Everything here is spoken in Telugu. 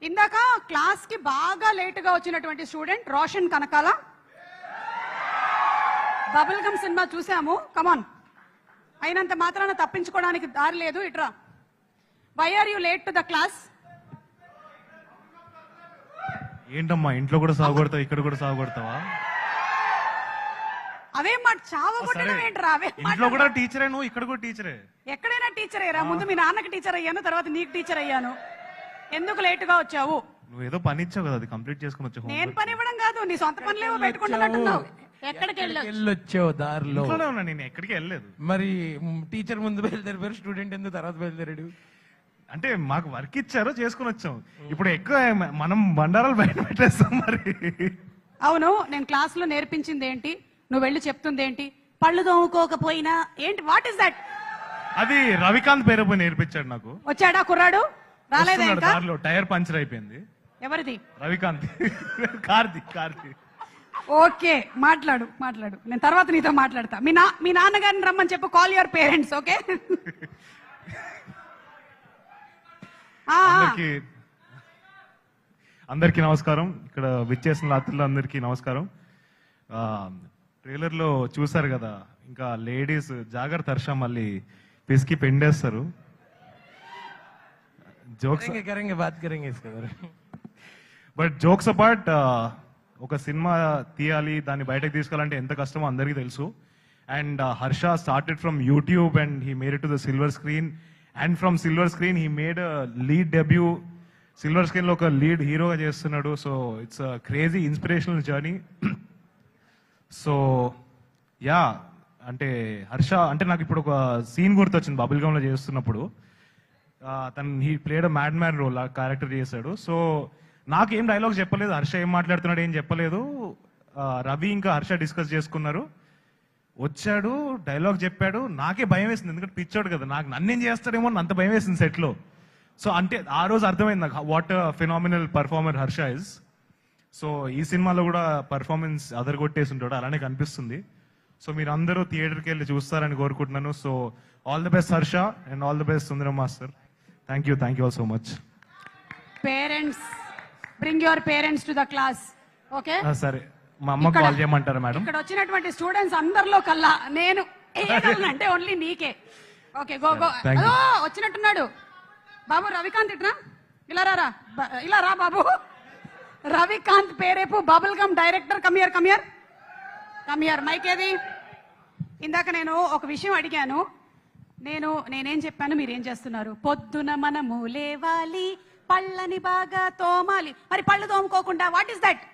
ఇందాక క్లాస్ కి బాగా లేట్ గా వచ్చినటువంటి student Roshan Kanakala. Bubble gum cinema చూసాము, కమాన్. అయినంత మాత్రాన తప్పించుకోవడానికి దారి లేదు, ఇట్రా. Why are you late to the class? ఏంటమ్మా ఇంట్లో కూడా సాగుకొడతావు, ఇక్కడ కూడా సాగుకొడతావా? అవే మాట చావగొట్టడం ఏంట్రా? అవే ఇంట్లో కూడా టీచరే, నువ్వు ఇక్కడ కూడా టీచరే. ఎక్కడైనా టీచరేరా. ముందు మీ నాన్నకి టీచర్ అయ్యాను, తర్వాత నీకు టీచర్ అయ్యాను. ఎందుకు లేట్ గా వచ్చావు? నువ్వు ఏదో పని ఇచ్చావు కదా, అది కంప్లీట్ చేసుకుని వచ్చావు. నేను పని ఇవ్వడం కాదు, నీ సొంత పనులేవో పెట్టుకుంటున్నట్టున్నావు. ఎక్కడికి వెళ్ళొచ్చావు? దారిలో ఇంట్లోనే ఉన్నా, నేను ఎక్కడికి వెళ్ళలేదు. మరి టీచర్ ముందు బయలుదేరారు, స్టూడెంట్ ఎందుకు తర్వాత బయలుదేరాడు? అంటే మాకు వర్క్ ఇచ్చారో చేసుకుని వచ్చాం. ఇప్పుడు ఎక్కువ మనం బండారాలు బయట పెట్టేస్తాం మరి. అవును, నేను క్లాస్ లో నేర్పించింది ఏంటి, నువ్వు వెళ్ళి చెప్తుంది ఏంటి? పళ్ళు తోముకోకపోయినా ఏంటి? What is that? అది రవికాంత్ పేరు పోయి నేర్పించాడు నాకు. వచ్చాడా కుర్రాడు? రాలేదా వస్తున్నాడు ఇంకా? దారిలో, టైర్ పంచర్ అయిపోయింది. ఎవరిది? రవికాంత్. కార్తీ. ఓకే, మాట్లాడు. నేను తర్వాత నీతో మాట్లాడతా. మీ నాన్నగారిని రమ్మని చెప్పు. Call your parents. ఓకే. అందరికీ నమస్కారం. ఇక్కడ విచ్చేసిన రాత్రులు అందరికీ నమస్కారం. ట్రైలర్ లో చూసారు కదా, ఇంకా లేడీస్ జాగ్రత్త, హర్ష మళ్ళీ పిసికి పెండేస్తారు. జోక్స్ బట్ జోక్స్ అపార్ట్, ఒక సినిమా తీయాలి, దాన్ని బయటకు తీసుకెళ్ళాలంటే ఎంత కష్టమో అందరికీ తెలుసు. And Harsha started from YouTube and he made it to the silver screen. And from silver screen he made lead debut. Silver screen లో ఒక లీడ్ హీరోగా చేస్తున్నాడు. So it's crazy inspirational journey. So yeah, అంటే హర్ష అంటే నాకు ఇప్పుడు ఒక సీన్ గుర్తొచ్చింది బబుల్ గమ్ లో చేస్తున్నప్పుడు. తను he played a mad man role, ఆ క్యారెక్టర్ చేశాడు. సో నాకేం డైలాగ్ చెప్పలేదు, హర్ష ఏం మాట్లాడుతున్నాడు ఏం చెప్పలేదు. రవి ఇంకా హర్ష డిస్కస్ చేసుకున్నారు, వచ్చాడు, డైలాగ్ చెప్పాడు. నాకే భయం వేసింది, ఎందుకంటే పిచ్చాడు కదా, నాకు నన్నేం చేస్తాడేమో అంత భయం వేసింది సెట్ లో. సో అంటే ఆ రోజు అర్థమైంది నాకు what phenomenal performer Harsha is. So ఈ సినిమాలో కూడా పర్ఫార్మెన్స్ అదరగొట్టేసి ఉంటాడు, అలానే కనిపిస్తుంది. సో మీరు అందరూ థియేటర్కి వెళ్ళి చూస్తారని కోరుకుంటున్నాను. So all the best Harsha and all the best Sundaram master. Thank you all so much. Parents, bring your parents to the class. Okay, సరే. మా అమ్మ కాల్ చేయమంటారా మేడం? ఇక్కడ వచ్చినటువంటి స్టూడెంట్స్ అందరిలో కల్లా నేను అంటే ఓన్లీ నీకే. Okay, go. వచ్చినట్టున్నాడు బాబు రవికాంత్. ఇట్రా, ఇలా రా బాబు. Ravikanth Perepu bubble gum director. Come here mike ఏది? ఇందాక నేను ఒక విషయం అడిగాను. నేనేం చెప్పాను, మీరేం చేస్తున్నారు? పొద్దున మనము లేవాలి, పళ్ళని బాగా తోమాలి. మరి పళ్ళు తోముకోకుండా వాట్ ఇస్ దట్?